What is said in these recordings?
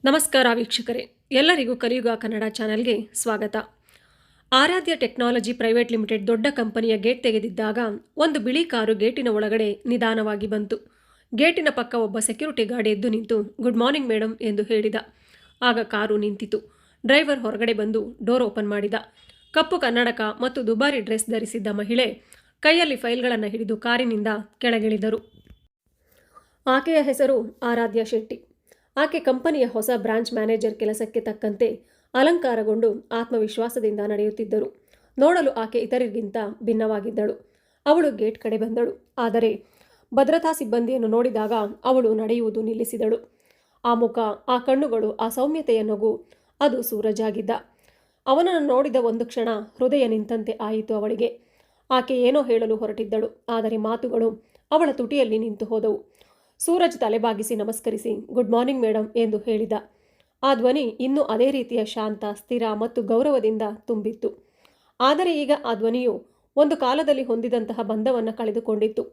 ನಮಸ್ಕಾರ ವೀಕ್ಷಕರೇ, ಎಲ್ಲರಿಗೂ ಕಲಿಯುಗ ಕನ್ನಡ ಚಾನೆಲ್ಗೆ ಸ್ವಾಗತ. ಆರಾಧ್ಯ ಟೆಕ್ನಾಲಜಿ ಪ್ರೈವೇಟ್ ಲಿಮಿಟೆಡ್ ದೊಡ್ಡ ಕಂಪನಿಯ ಗೇಟ್ ತೆಗೆದಿದ್ದಾಗ ಒಂದು ಬಿಳಿ ಕಾರು ಗೇಟಿನ ಒಳಗಡೆ ನಿಧಾನವಾಗಿ ಬಂತು. ಗೇಟಿನ ಪಕ್ಕ ಒಬ್ಬ ಸೆಕ್ಯೂರಿಟಿ ಗಾರ್ಡ್ ಎದ್ದು ನಿಂತು ಗುಡ್ ಮಾರ್ನಿಂಗ್ ಮೇಡಮ್ ಎಂದು ಹೇಳಿದ. ಆಗ ಕಾರು ನಿಂತಿತು. ಡ್ರೈವರ್ ಹೊರಗಡೆ ಬಂದು ಡೋರ್ ಓಪನ್ ಮಾಡಿದ. ಕಪ್ಪು ಕನ್ನಡಕ ಮತ್ತು ದುಬಾರಿ ಡ್ರೆಸ್ ಧರಿಸಿದ್ದ ಮಹಿಳೆ ಕೈಯಲ್ಲಿ ಫೈಲ್ಗಳನ್ನು ಹಿಡಿದು ಕಾರಿನಿಂದ ಕೆಳಗಿಳಿದರು. ಆಕೆಯ ಹೆಸರು ಆರಾಧ್ಯ ಶೆಟ್ಟಿ. ಆಕೆ ಕಂಪನಿಯ ಹೊಸ ಬ್ರಾಂಚ್ ಮ್ಯಾನೇಜರ್ ಕೆಲಸಕ್ಕೆ ತಕ್ಕಂತೆ ಅಲಂಕಾರಗೊಂಡು ಆತ್ಮವಿಶ್ವಾಸದಿಂದ ನಡೆಯುತ್ತಿದ್ದರು. ನೋಡಲು ಆಕೆ ಇತರರಿಗಿಂತ ಭಿನ್ನವಾಗಿದ್ದಳು. ಅವಳು ಗೇಟ್ ಕಡೆ ಬಂದಳು. ಆದರೆ ಭದ್ರತಾ ಸಿಬ್ಬಂದಿಯನ್ನು ನೋಡಿದಾಗ ಅವಳು ನಡೆಯುವುದು ನಿಲ್ಲಿಸಿದಳು. ಆ ಮುಖ, ಆ ಕಣ್ಣುಗಳು, ಆ ಸೌಮ್ಯತೆಯ ನಗು, ಅದು ಸೂರಜ್ ಆಗಿದ್ದ. ಅವನನ್ನು ನೋಡಿದ ಒಂದು ಕ್ಷಣ ಹೃದಯ ನಿಂತಂತೆ ಆಯಿತು ಅವಳಿಗೆ. ಆಕೆ ಏನೋ ಹೇಳಲು ಹೊರಟಿದ್ದಳು, ಆದರೆ ಮಾತುಗಳು ಅವಳ ತುಟಿಯಲ್ಲಿ ನಿಂತು ಹೋದವು. ಸೂರಜ್ ತಲೆಬಾಗಿಸಿ ನಮಸ್ಕರಿಸಿ ಗುಡ್ ಮಾರ್ನಿಂಗ್ ಮೇಡಮ್ ಎಂದು ಹೇಳಿದ. ಆ ಧ್ವನಿ ಇನ್ನೂ ಅದೇ ರೀತಿಯ ಶಾಂತ, ಸ್ಥಿರ ಮತ್ತು ಗೌರವದಿಂದ ತುಂಬಿತ್ತು. ಆದರೆ ಈಗ ಆ ಧ್ವನಿಯು ಒಂದು ಕಾಲದಲ್ಲಿ ಹೊಂದಿದಂತಹ ಬಂಧವನ್ನು ಕಳೆದುಕೊಂಡಿತ್ತು.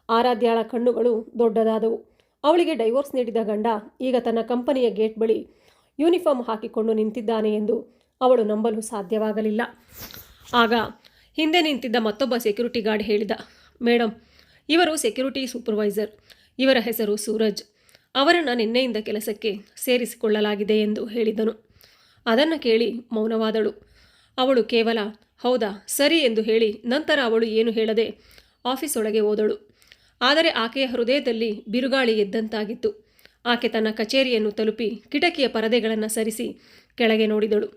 ಆರಾಧ್ಯಳ ಕಣ್ಣುಗಳು ದೊಡ್ಡದಾದವು. ಅವಳಿಗೆ ಡೈವೋರ್ಸ್ ನೀಡಿದ ಗಂಡ ಈಗ ತನ್ನ ಕಂಪನಿಯ ಗೇಟ್ ಬಳಿ ಯೂನಿಫಾರ್ಮ್ ಹಾಕಿಕೊಂಡು ನಿಂತಿದ್ದಾನೆ ಎಂದು ಅವಳು ನಂಬಲು ಸಾಧ್ಯವಾಗಲಿಲ್ಲ. ಆಗ ಹಿಂದೆ ನಿಂತಿದ್ದ ಮತ್ತೊಬ್ಬ ಸೆಕ್ಯೂರಿಟಿ ಗಾರ್ಡ್ ಹೇಳಿದ, ಮೇಡಮ್, ಇವರು ಸೆಕ್ಯೂರಿಟಿ ಸೂಪರ್ವೈಸರ್. ಇವರ ಹೆಸರು ಸೂರಜ್. ಅವರನ್ನು ನಿನ್ನೆಯಿಂದ ಕೆಲಸಕ್ಕೆ ಸೇರಿಸಿಕೊಳ್ಳಲಾಗಿದೆ ಎಂದು ಹೇಳಿದನು. ಅದನ್ನು ಕೇಳಿ ಮೌನವಾದಳು. ಅವಳು ಕೇವಲ ಹೌದಾ, ಸರಿ ಎಂದು ಹೇಳಿ ನಂತರ ಅವಳು ಏನು ಹೇಳದೆ ಆಫೀಸ್ ಒಳಗೆ ಹೋದಳು. ಆದರೆ ಆಕೆಯ ಹೃದಯದಲ್ಲಿ ಬಿರುಗಾಳಿ ಎದ್ದಂತಾಗಿತ್ತು. ಆಕೆ ತನ್ನ ಕಚೇರಿಯನ್ನು ತಲುಪಿ ಕಿಟಕಿಯ ಪರದೆಗಳನ್ನು ಸರಿಸಿ ಕೆಳಗೆ ನೋಡಿದಳು.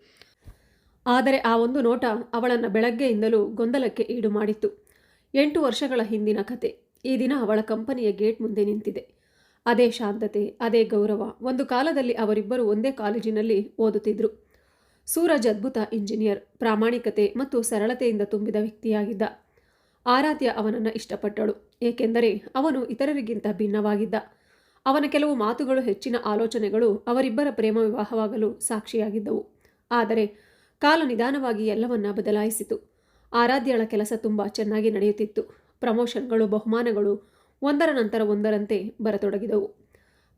ಆದರೆ ಆ ಒಂದು ನೋಟ ಅವಳನ್ನು ಬೆಳಗ್ಗೆಯಿಂದಲೂ ಗೊಂದಲಕ್ಕೆ ಈಡು ಮಾಡಿತ್ತು. 8 ವರ್ಷಗಳ ಹಿಂದಿನ ಕತೆ ಈ ದಿನ ಅವಳ ಕಂಪನಿಯ ಗೇಟ್ ಮುಂದೆ ನಿಂತಿದೆ. ಅದೇ ಶಾಂತತೆ, ಅದೇ ಗೌರವ. ಒಂದು ಕಾಲದಲ್ಲಿ ಅವರಿಬ್ಬರು ಒಂದೇ ಕಾಲೇಜಿನಲ್ಲಿ ಓದುತ್ತಿದ್ದರು. ಸೂರಜ್ ಅದ್ಭುತ ಇಂಜಿನಿಯರ್, ಪ್ರಾಮಾಣಿಕತೆ ಮತ್ತು ಸರಳತೆಯಿಂದ ತುಂಬಿದ ವ್ಯಕ್ತಿಯಾಗಿದ್ದ. ಆರಾಧ್ಯ ಅವನನ್ನು ಇಷ್ಟಪಟ್ಟಳು, ಏಕೆಂದರೆ ಅವನು ಇತರರಿಗಿಂತ ಭಿನ್ನವಾಗಿದ್ದ. ಅವನ ಕೆಲವು ಮಾತುಗಳು, ಹೆಚ್ಚಿನ ಆಲೋಚನೆಗಳು ಅವರಿಬ್ಬರ ಪ್ರೇಮ ವಿವಾಹವಾಗಲು ಸಾಕ್ಷಿಯಾಗಿದ್ದವು. ಆದರೆ ಕಾಲ ನಿಧಾನವಾಗಿ ಎಲ್ಲವನ್ನ ಬದಲಾಯಿಸಿತು. ಆರಾಧ್ಯಳ ಕೆಲಸ ತುಂಬ ಚೆನ್ನಾಗಿ ನಡೆಯುತ್ತಿತ್ತು. ಪ್ರಮೋಷನ್ಗಳು, ಬಹುಮಾನಗಳು ಒಂದರ ನಂತರ ಒಂದರಂತೆ ಬರತೊಡಗಿದವು.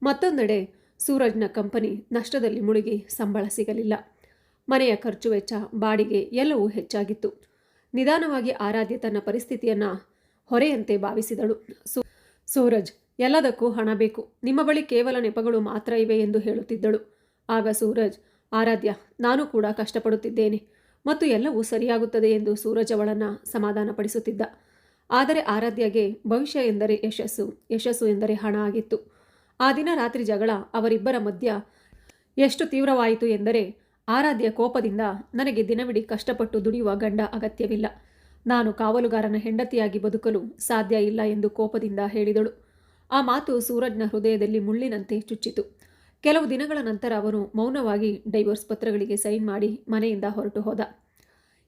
ಮತ್ತೊಂದೆಡೆ ಸೂರಜ್ನ ಕಂಪನಿ ನಷ್ಟದಲ್ಲಿ ಮುಳುಗಿ ಸಂಬಳ ಸಿಗಲಿಲ್ಲ. ಮನೆಯ ಖರ್ಚು ವೆಚ್ಚ, ಬಾಡಿಗೆ ಎಲ್ಲವೂ ಹೆಚ್ಚಾಗಿತ್ತು. ನಿಧಾನವಾಗಿ ಆರಾಧ್ಯ ತನ್ನ ಪರಿಸ್ಥಿತಿಯನ್ನು ಹೊರೆಯಂತೆ ಭಾವಿಸಿದಳು. ಸೂರಜ್, ಎಲ್ಲದಕ್ಕೂ ಹಣ ಬೇಕು, ನಿಮ್ಮ ಬಳಿ ಕೇವಲ ನೆಪಗಳು ಮಾತ್ರ ಇವೆ ಎಂದು ಹೇಳುತ್ತಿದ್ದಳು. ಆಗ ಸೂರಜ್, ಆರಾಧ್ಯ, ನಾನು ಕೂಡ ಕಷ್ಟಪಡುತ್ತಿದ್ದೇನೆ ಮತ್ತು ಎಲ್ಲವೂ ಸರಿಯಾಗುತ್ತದೆ ಎಂದು ಸೂರಜ್ ಅವಳನ್ನು ಸಮಾಧಾನಪಡಿಸುತ್ತಿದ್ದ. ಆದರೆ ಆರಾಧ್ಯಗೆ ಭವಿಷ್ಯ ಎಂದರೆ ಯಶಸ್ಸು, ಯಶಸ್ಸು ಎಂದರೆ ಹಣ ಆಗಿತ್ತು. ಆ ದಿನ ರಾತ್ರಿ ಜಗಳ ಅವರಿಬ್ಬರ ಮಧ್ಯ ಎಷ್ಟು ತೀವ್ರವಾಯಿತು ಎಂದರೆ ಆರಾಧ್ಯ ಕೋಪದಿಂದ, ನನಗೆ ದಿನವಿಡೀ ಕಷ್ಟಪಟ್ಟು ದುಡಿಯುವ ಗಂಡ ಅಗತ್ಯವಿಲ್ಲ, ನಾನು ಕಾವಲುಗಾರನ ಹೆಂಡತಿಯಾಗಿ ಬದುಕಲು ಸಾಧ್ಯ ಇಲ್ಲ ಎಂದು ಕೋಪದಿಂದ ಹೇಳಿದಳು. ಆ ಮಾತು ಸೂರಜ್ನ ಹೃದಯದಲ್ಲಿ ಮುಳ್ಳಿನಂತೆ ಚುಚ್ಚಿತು. ಕೆಲವು ದಿನಗಳ ನಂತರ ಅವನು ಮೌನವಾಗಿ ಡೈವೋರ್ಸ್ ಪತ್ರಗಳಿಗೆ ಸೈನ್ ಮಾಡಿ ಮನೆಯಿಂದ ಹೊರಟು ಹೋದ.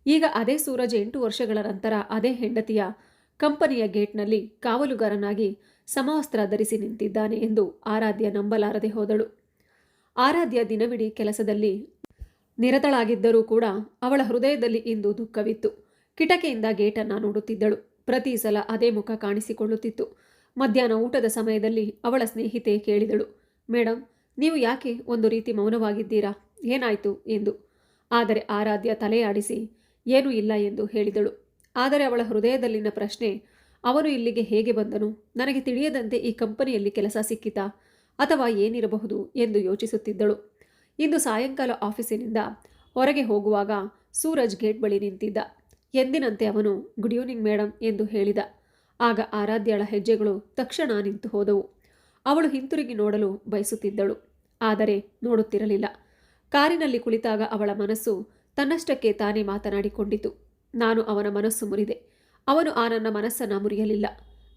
ಈಗ ಅದೇ ಸೂರಜ್ 8 ವರ್ಷಗಳ ನಂತರ ಅದೇ ಹೆಂಡತಿಯ ಕಂಪನಿಯ ಗೇಟ್ನಲ್ಲಿ ಕಾವಲುಗಾರನಾಗಿ ಸಮವಸ್ತ್ರ ಧರಿಸಿ ನಿಂತಿದ್ದಾನೆ ಎಂದು ಆರಾಧ್ಯ ನಂಬಲಾರದೆ ಹೋದಳು. ಆರಾಧ್ಯ ದಿನವಿಡೀ ಕೆಲಸದಲ್ಲಿ ನಿರತಳಾಗಿದ್ದರೂ ಕೂಡ ಅವಳ ಹೃದಯದಲ್ಲಿ ಇಂದು ದುಃಖವಿತ್ತು. ಕಿಟಕಿಯಿಂದ ಗೇಟನ್ನು ನೋಡುತ್ತಿದ್ದಳು. ಪ್ರತಿ ಸಲ ಅದೇ ಮುಖ ಕಾಣಿಸಿಕೊಳ್ಳುತ್ತಿತ್ತು. ಮಧ್ಯಾಹ್ನ ಊಟದ ಸಮಯದಲ್ಲಿ ಅವಳ ಸ್ನೇಹಿತೆ ಕೇಳಿದಳು, ಮೇಡಮ್, ನೀವು ಯಾಕೆ ಒಂದು ರೀತಿ ಮೌನವಾಗಿದ್ದೀರಾ, ಏನಾಯಿತು ಎಂದು. ಆದರೆ ಆರಾಧ್ಯ ತಲೆಯಾಡಿಸಿ ಏನೂ ಇಲ್ಲ ಎಂದು ಹೇಳಿದಳು. ಆದರೆ ಅವಳ ಹೃದಯದಲ್ಲಿನ ಪ್ರಶ್ನೆ, ಅವನು ಇಲ್ಲಿಗೆ ಹೇಗೆ ಬಂದನು, ನನಗೆ ತಿಳಿಯದಂತೆ ಈ ಕಂಪನಿಯಲ್ಲಿ ಕೆಲಸ ಸಿಕ್ಕಿತಾ, ಅಥವಾ ಏನಿರಬಹುದು ಎಂದು ಯೋಚಿಸುತ್ತಿದ್ದಳು. ಇಂದು ಸಾಯಂಕಾಲ ಆಫೀಸಿನಿಂದ ಹೊರಗೆ ಹೋಗುವಾಗ ಸೂರಜ್ ಗೇಟ್ ಬಳಿ ನಿಂತಿದ್ದ. ಎಂದಿನಂತೆ ಅವನು ಗುಡ್ ಈವ್ನಿಂಗ್ ಮೇಡಮ್ ಎಂದು ಹೇಳಿದ. ಆಗ ಆರಾಧ್ಯಳ ಹೆಜ್ಜೆಗಳು ತಕ್ಷಣ ನಿಂತು ಹೋದವು. ಅವಳು ಹಿಂತಿರುಗಿ ನೋಡಲು ಬಯಸುತ್ತಿದ್ದಳು, ಆದರೆ ನೋಡುತ್ತಿರಲಿಲ್ಲ. ಕಾರಿನಲ್ಲಿ ಕುಳಿತಾಗ ಅವಳ ಮನಸ್ಸು ತನ್ನಷ್ಟಕ್ಕೆ ತಾನೇ ಮಾತನಾಡಿಕೊಂಡಿತು. ನಾನು ಅವನ ಮನಸ್ಸು ಮುರಿದೆ, ಅವನು ಆ ನನ್ನ ಮನಸ್ಸನ್ನು ಮುರಿಯಲಿಲ್ಲ,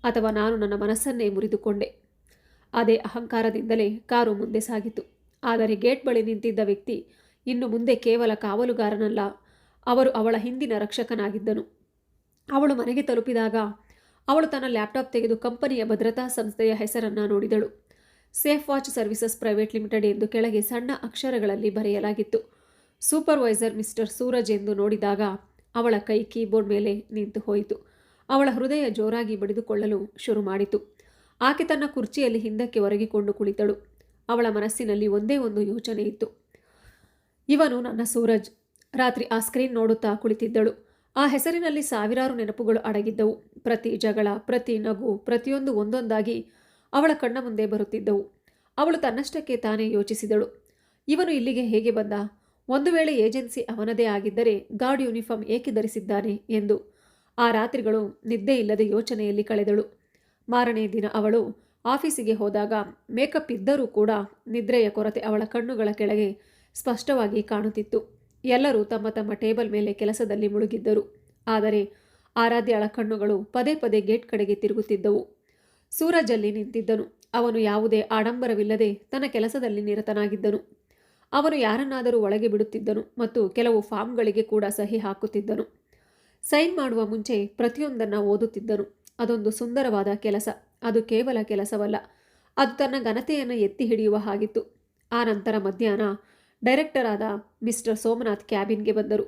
ಅಥವಾ ನಾನು ನನ್ನ ಮನಸ್ಸನ್ನೇ ಮುರಿದುಕೊಂಡೆ. ಅದೇ ಅಹಂಕಾರದಿಂದಲೇ ಕಾರು ಮುಂದೆ ಸಾಗಿತು. ಆದರೆ ಗೇಟ್ ಬಳಿ ನಿಂತಿದ್ದ ವ್ಯಕ್ತಿ ಇನ್ನು ಮುಂದೆ ಕೇವಲ ಕಾವಲುಗಾರನಲ್ಲ, ಅವರು ಅವಳ ಹಿಂದಿನ ರಕ್ಷಕನಾಗಿದ್ದನು. ಅವಳು ಮನೆಗೆ ತಲುಪಿದಾಗ ಅವಳು ತನ್ನ ಲ್ಯಾಪ್ಟಾಪ್ ತೆಗೆದು ಕಂಪನಿಯ ಭದ್ರತಾ ಸಂಸ್ಥೆಯ ಹೆಸರನ್ನು ನೋಡಿದಳು. Safe Watch Services Private Limited ಎಂದು ಕೆಳಗೆ ಸಣ್ಣ ಅಕ್ಷರಗಳಲ್ಲಿ ಬರೆಯಲಾಗಿತ್ತು. ಸೂಪರ್ವೈಸರ್ ಮಿಸ್ಟರ್ ಸೂರಜ್ ಎಂದು ನೋಡಿದಾಗ ಅವಳ ಕೈ ಕೀಬೋರ್ಡ್ ಮೇಲೆ ನಿಂತು ಹೋಯಿತು. ಅವಳ ಹೃದಯ ಜೋರಾಗಿ ಬಡಿದುಕೊಳ್ಳಲು ಶುರು ಮಾಡಿತು. ಆಕೆ ತನ್ನ ಕುರ್ಚಿಯಲ್ಲಿ ಹಿಂದಕ್ಕೆ ಒರಗಿಕೊಂಡು ಕುಳಿತಳು. ಅವಳ ಮನಸ್ಸಿನಲ್ಲಿ ಒಂದೇ ಒಂದು ಯೋಚನೆ ಇತ್ತು. ಇವನು ನನ್ನ ಸೂರಜ್. ರಾತ್ರಿ ಆ ಸ್ಕ್ರೀನ್ ನೋಡುತ್ತಾ ಕುಳಿತಿದ್ದಳು. ಆ ಹೆಸರಿನಲ್ಲಿ ಸಾವಿರಾರು ನೆನಪುಗಳು ಅಡಗಿದ್ದವು. ಪ್ರತಿ ಜಗಳ, ಪ್ರತಿ ನಗು, ಪ್ರತಿಯೊಂದು ಒಂದೊಂದಾಗಿ ಅವಳ ಕಣ್ಣ ಮುಂದೆ ಬರುತ್ತಿದ್ದವು. ಅವಳು ತನ್ನಷ್ಟಕ್ಕೆ ತಾನೇ ಯೋಚಿಸಿದಳು, ಇವನು ಇಲ್ಲಿಗೆ ಹೇಗೆ ಬಂದ? ಒಂದು ವೇಳೆ ಏಜೆನ್ಸಿ ಅವನದೇ ಆಗಿದ್ದರೆ ಗಾರ್ಡ್ ಯೂನಿಫಾರ್ಮ್ ಏಕೆ ಧರಿಸಿದ್ದಾನೆ ಎಂದು. ಆ ರಾತ್ರಿಗಳು ನಿದ್ದೆ ಇಲ್ಲದೆ ಯೋಚನೆಯಲ್ಲಿ ಕಳೆದಳು. ಮಾರನೇ ದಿನ ಅವಳು ಆಫೀಸಿಗೆ ಹೋದಾಗ ಮೇಕಪ್ ಇದ್ದರೂ ಕೂಡ ನಿದ್ರೆಯ ಕೊರತೆ ಅವಳ ಕಣ್ಣುಗಳ ಕೆಳಗೆ ಸ್ಪಷ್ಟವಾಗಿ ಕಾಣುತ್ತಿತ್ತು. ಎಲ್ಲರೂ ತಮ್ಮ ತಮ್ಮ ಟೇಬಲ್ ಮೇಲೆ ಕೆಲಸದಲ್ಲಿ ಮುಳುಗಿದ್ದರು. ಆದರೆ ಆರಾಧ್ಯಳ ಕಣ್ಣುಗಳು ಪದೇ ಪದೇ ಗೇಟ್ ಕಡೆಗೆ ತಿರುಗುತ್ತಿದ್ದವು. ಸೂರಜ್ ಅಲ್ಲಿ ನಿಂತಿದ್ದನು. ಅವನು ಯಾವುದೇ ಆಡಂಬರವಿಲ್ಲದೆ ತನ್ನ ಕೆಲಸದಲ್ಲಿ ನಿರತನಾಗಿದ್ದನು. ಅವನು ಯಾರನ್ನಾದರೂ ಒಳಗೆ ಬಿಡುತ್ತಿದ್ದನು ಮತ್ತು ಕೆಲವು ಫಾರ್ಮ್ಗಳಿಗೆ ಕೂಡ ಸಹಿ ಹಾಕುತ್ತಿದ್ದನು. ಸೈನ್ ಮಾಡುವ ಮುಂಚೆ ಪ್ರತಿಯೊಂದನ್ನು ಓದುತ್ತಿದ್ದನು. ಅದೊಂದು ಸುಂದರವಾದ ಕೆಲಸ. ಅದು ಕೇವಲ ಕೆಲಸವಲ್ಲ, ಅದು ತನ್ನ ಘನತೆಯನ್ನು ಎತ್ತಿ ಹಿಡಿಯುವ ಹಾಗಿತ್ತು. ಆ ನಂತರ ಮಧ್ಯಾಹ್ನ ಡೈರೆಕ್ಟರ್ ಆದ ಮಿಸ್ಟರ್ ಸೋಮನಾಥ್ ಕ್ಯಾಬಿನ್ಗೆ ಬಂದರು.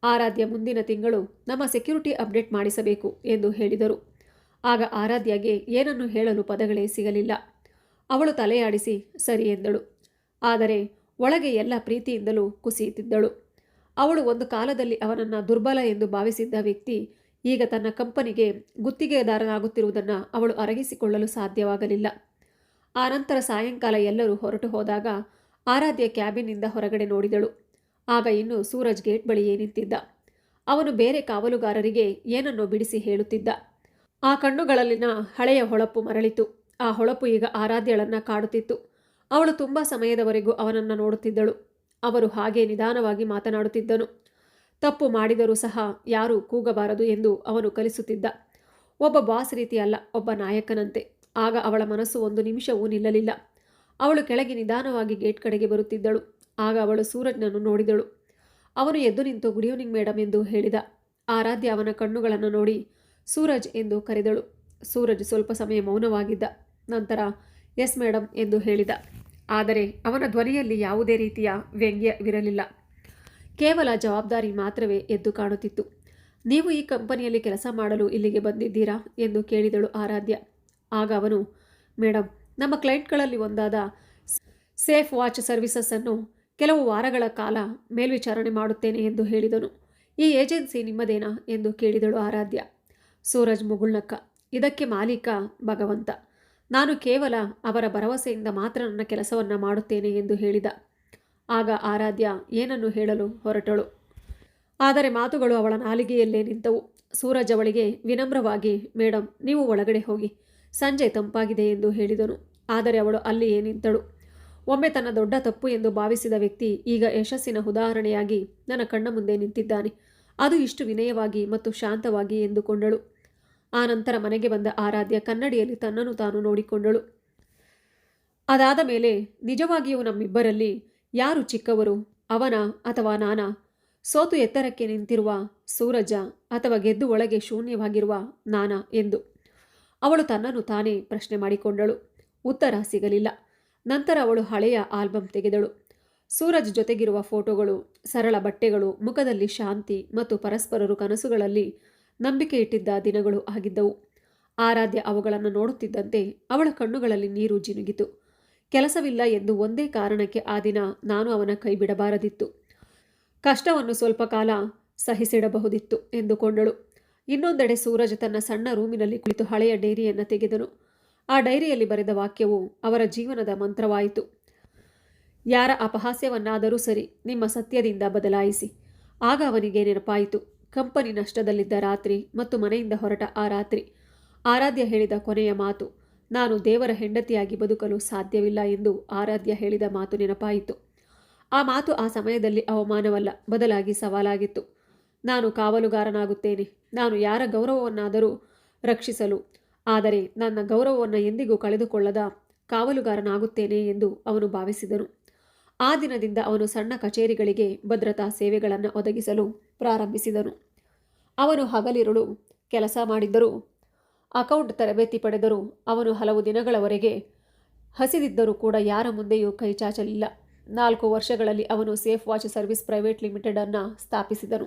ಆರಾಧ್ಯ ಮುಂದಿನ ತಿಂಗಳು ನಮ್ಮ ಸೆಕ್ಯೂರಿಟಿ ಅಪ್ಡೇಟ್ ಮಾಡಿಸಬೇಕು ಎಂದು ಹೇಳಿದರು. ಆಗ ಆರಾಧ್ಯಗೆ ಏನನ್ನು ಹೇಳಲು ಪದಗಳೇ ಸಿಗಲಿಲ್ಲ. ಅವಳು ತಲೆಯಾಡಿಸಿ ಸರಿ ಎಂದಳು. ಆದರೆ ಒಳಗೆ ಎಲ್ಲ ಪ್ರೀತಿಯಿಂದಲೂ ಕುಸಿಯುತ್ತಿದ್ದಳು. ಅವಳು ಒಂದು ಕಾಲದಲ್ಲಿ ಅವನನ್ನು ದುರ್ಬಲ ಎಂದು ಭಾವಿಸಿದ್ದ ವ್ಯಕ್ತಿ ಈಗ ತನ್ನ ಕಂಪನಿಗೆ ಗುತ್ತಿಗೆದಾರನಾಗುತ್ತಿರುವುದನ್ನು ಅವಳು ಅರಗಿಸಿಕೊಳ್ಳಲು ಸಾಧ್ಯವಾಗಲಿಲ್ಲ. ಆನಂತರ ಸಾಯಂಕಾಲ ಎಲ್ಲರೂ ಹೊರಟು ಹೋದಾಗ ಆರಾಧ್ಯ ಕ್ಯಾಬಿನ್ನಿಂದ ಹೊರಗಡೆ ನೋಡಿದಳು. ಆಗ ಇನ್ನು ಸೂರಜ್ ಗೇಟ್ ಬಳಿಯೇ ನಿಂತಿದ್ದ. ಅವನು ಬೇರೆ ಕಾವಲುಗಾರರಿಗೆ ಏನನ್ನೋ ಬಿಡಿಸಿ ಹೇಳುತ್ತಿದ್ದ. ಆ ಕಣ್ಣುಗಳಲ್ಲಿನ ಹಳೆಯ ಹೊಳಪು ಮರಳಿತು. ಆ ಹೊಳಪು ಈಗ ಆರಾಧ್ಯಳನ್ನು ಕಾಡುತ್ತಿತ್ತು. ಅವಳು ತುಂಬ ಸಮಯದವರೆಗೂ ಅವನನ್ನು ನೋಡುತ್ತಿದ್ದಳು. ಅವರು ಹಾಗೆ ನಿಧಾನವಾಗಿ ಮಾತನಾಡುತ್ತಿದ್ದನು. ತಪ್ಪು ಮಾಡಿದರೂ ಸಹ ಯಾರೂ ಕೂಗಬಾರದು ಎಂದು ಅವನು ಕಲಿಸುತ್ತಿದ್ದ. ಒಬ್ಬ ಬಾಸ್ ರೀತಿ ಅಲ್ಲ, ಒಬ್ಬ ನಾಯಕನಂತೆ. ಆಗ ಅವಳ ಮನಸ್ಸು ಒಂದು ನಿಮಿಷವೂ ನಿಲ್ಲಲಿಲ್ಲ. ಅವಳು ಕೆಳಗೆ ನಿಧಾನವಾಗಿ ಗೇಟ್ ಕಡೆಗೆ ಬರುತ್ತಿದ್ದಳು. ಆಗ ಅವಳು ಸೂರಜ್ನನ್ನು ನೋಡಿದಳು. ಅವನು ಎದ್ದು ನಿಂತು ಗುಡ್ ಈವ್ನಿಂಗ್ ಮೇಡಮ್ ಎಂದು ಹೇಳಿದ. ಆರಾಧ್ಯ ಅವನ ಕಣ್ಣುಗಳನ್ನು ನೋಡಿ ಸೂರಜ್ ಎಂದು ಕರೆದಳು. ಸೂರಜ್ ಸ್ವಲ್ಪ ಸಮಯ ಮೌನವಾಗಿದ್ದ. ನಂತರ ಎಸ್ ಮೇಡಮ್ ಎಂದು ಹೇಳಿದ. ಆದರೆ ಅವನ ಧ್ವನಿಯಲ್ಲಿ ಯಾವುದೇ ರೀತಿಯ ವ್ಯಂಗ್ಯವಿರಲಿಲ್ಲ. ಕೇವಲ ಜವಾಬ್ದಾರಿ ಮಾತ್ರವೇ ಎದ್ದು ಕಾಣುತ್ತಿತ್ತು. ನೀವು ಈ ಕಂಪನಿಯಲ್ಲಿ ಕೆಲಸ ಮಾಡಲು ಇಲ್ಲಿಗೆ ಬಂದಿದ್ದೀರಾ ಎಂದು ಕೇಳಿದಳು ಆರಾಧ್ಯ. ಆಗ ಅವನು, ಮೇಡಮ್, ನಮ್ಮ ಕ್ಲೈಂಟ್ಗಳಲ್ಲಿ ಒಂದಾದ ಸೇಫ್ ವಾಚ್ ಸರ್ವಿಸಸ್ಸನ್ನು ಕೆಲವು ವಾರಗಳ ಕಾಲ ಮೇಲ್ವಿಚಾರಣೆ ಮಾಡುತ್ತೇನೆ ಎಂದು ಹೇಳಿದನು. ಈ ಏಜೆನ್ಸಿ ನಿಮ್ಮದೇನಾ ಎಂದು ಕೇಳಿದಳು ಆರಾಧ್ಯ. ಸೂರಜ್ ಮುಗುಳ್ನಕ್ಕ. ಇದಕ್ಕೆ ಮಾಲೀಕ ಭಗವಂತ. ನಾನು ಕೇವಲ ಅವರ ಭರವಸೆಯಿಂದ ಮಾತ್ರ ನನ್ನ ಕೆಲಸವನ್ನು ಮಾಡುತ್ತೇನೆ ಎಂದು ಹೇಳಿದ. ಆಗ ಆರಾಧ್ಯ ಏನನ್ನು ಹೇಳಲು ಹೊರಟಳು. ಆದರೆ ಮಾತುಗಳು ಅವಳ ನಾಲಿಗೆಯಲ್ಲೇ ನಿಂತವು. ಸೂರಜ್ ಅವಳಿಗೆ ವಿನಮ್ರವಾಗಿ, ಮೇಡಮ್, ನೀವು ಒಳಗಡೆ ಹೋಗಿ, ಸಂಜೆ ತಂಪಾಗಿದೆ ಎಂದು ಹೇಳಿದನು. ಆದರೆ ಅವಳು ಅಲ್ಲಿಯೇ ನಿಂತಳು. ಒಮ್ಮೆ ತನ್ನ ದೊಡ್ಡ ತಪ್ಪು ಎಂದು ಭಾವಿಸಿದ ವ್ಯಕ್ತಿ ಈಗ ಯಶಸ್ಸಿನ ಉದಾಹರಣೆಯಾಗಿ ನನ್ನ ಕಣ್ಣ ಮುಂದೆ ನಿಂತಿದ್ದಾನೆ. ಅದು ಇಷ್ಟು ವಿನಯವಾಗಿ ಮತ್ತು ಶಾಂತವಾಗಿ ಎಂದುಕೊಂಡಳು. ಆ ನಂತರ ಮನೆಗೆ ಬಂದ ಆರಾಧ್ಯ ಕನ್ನಡಿಯಲ್ಲಿ ತನ್ನನ್ನು ತಾನು ನೋಡಿಕೊಂಡಳು. ಅದಾದ ಮೇಲೆ ನಿಜವಾಗಿಯೂ ನಮ್ಮಿಬ್ಬರಲ್ಲಿ ಯಾರು ಚಿಕ್ಕವರು, ಅವನ ಅಥವಾ ನಾನಾ? ಸೋತು ಎತ್ತರಕ್ಕೆ ನಿಂತಿರುವ ಸೂರಜ ಅಥವಾ ಗೆದ್ದು ಒಳಗೆ ಶೂನ್ಯವಾಗಿರುವ ನಾನಾ ಎಂದು ಅವಳು ತನ್ನನ್ನು ತಾನೇ ಪ್ರಶ್ನೆ ಮಾಡಿಕೊಂಡಳು. ಉತ್ತರ ಸಿಗಲಿಲ್ಲ. ನಂತರ ಅವಳು ಹಳೆಯ ಆಲ್ಬಮ್ ತೆಗೆದಳು. ಸೂರಜ್ ಜೊತೆಗಿರುವ ಫೋಟೋಗಳು, ಸರಳ ಬಟ್ಟೆಗಳು, ಮುಖದಲ್ಲಿ ಶಾಂತಿ ಮತ್ತು ಪರಸ್ಪರರು ಕನಸುಗಳಲ್ಲಿ ನಂಬಿಕೆ ಇಟ್ಟಿದ್ದ ದಿನಗಳು ಆಗಿದ್ದವು. ಆರಾಧ್ಯ ಅವುಗಳನ್ನು ನೋಡುತ್ತಿದ್ದಂತೆ ಅವಳ ಕಣ್ಣುಗಳಲ್ಲಿ ನೀರು ಜಿನುಗಿತು. ಕೆಲಸವಿಲ್ಲ ಎಂದು ಒಂದೇ ಕಾರಣಕ್ಕೆ ಆ ದಿನ ನಾನು ಅವನ ಕೈ ಬಿಡಬಾರದಿತ್ತು. ಕಷ್ಟವನ್ನು ಸ್ವಲ್ಪ ಕಾಲ ಸಹಿಸಿಡಬಹುದಿತ್ತು ಎಂದುಕೊಂಡಳು. ಇನ್ನೊಂದೆಡೆ ಸೂರಜ್ ತನ್ನ ಸಣ್ಣ ರೂಮಿನಲ್ಲಿ ಕುಳಿತು ಹಳೆಯ ಡೈರಿಯನ್ನು ತೆಗೆದನು. ಆ ಡೈರಿಯಲ್ಲಿ ಬರೆದ ವಾಕ್ಯವು ಅವರ ಜೀವನದ ಮಂತ್ರವಾಯಿತು. ಯಾರ ಅಪಹಾಸ್ಯವನ್ನಾದರೂ ಸರಿ, ನಿಮ್ಮ ಸತ್ಯದಿಂದ ಬದಲಾಯಿಸಿ. ಆಗ ಅವನಿಗೆ ನೆನಪಾಯಿತು ಕಂಪನಿ ನಷ್ಟದಲ್ಲಿದ್ದ ರಾತ್ರಿ ಮತ್ತು ಮನೆಯಿಂದ ಹೊರಟ ಆ ರಾತ್ರಿ. ಆರಾಧ್ಯ ಹೇಳಿದ ಕೊನೆಯ ಮಾತು, ನಾನು ದೇವರ ಹೆಂಡತಿಯಾಗಿ ಬದುಕಲು ಸಾಧ್ಯವಿಲ್ಲ ಎಂದು ಆರಾಧ್ಯ ಹೇಳಿದ ಮಾತು ನೆನಪಾಯಿತು. ಆ ಮಾತು ಆ ಸಮಯದಲ್ಲಿ ಅವಮಾನವಲ್ಲ, ಬದಲಾಗಿ ಸವಾಲಾಗಿತ್ತು. ನಾನು ಕಾವಲುಗಾರನಾಗುತ್ತೇನೆ, ನಾನು ಯಾರ ಗೌರವವನ್ನಾದರೂ ರಕ್ಷಿಸಲು, ಆದರೆ ನನ್ನ ಗೌರವವನ್ನು ಎಂದಿಗೂ ಕಳೆದುಕೊಳ್ಳದ ಕಾವಲುಗಾರನಾಗುತ್ತೇನೆ ಎಂದು ಅವನು ಭಾವಿಸಿದನು. ಆ ದಿನದಿಂದ ಅವನು ಸಣ್ಣ ಕಚೇರಿಗಳಿಗೆ ಭದ್ರತಾ ಸೇವೆಗಳನ್ನು ಒದಗಿಸಲು ಪ್ರಾರಂಭಿಸಿದನು. ಅವನು ಹಗಲಿರುಳು ಕೆಲಸ ಮಾಡಿದ್ದರೂ, ಅಕೌಂಟ್ ತರಬೇತಿ ಪಡೆದರೂ, ಅವನು ಹಲವು ದಿನಗಳವರೆಗೆ ಹಸಿದಿದ್ದರೂ ಕೂಡ ಯಾರ ಮುಂದೆಯೂ ಕೈ ಚಾಚಲಿಲ್ಲ. 4 ವರ್ಷಗಳಲ್ಲಿ ಅವನು ಸೇಫ್ ವಾಚ್ ಸರ್ವಿಸ್ ಪ್ರೈವೇಟ್ ಲಿಮಿಟೆಡನ್ನು ಸ್ಥಾಪಿಸಿದನು.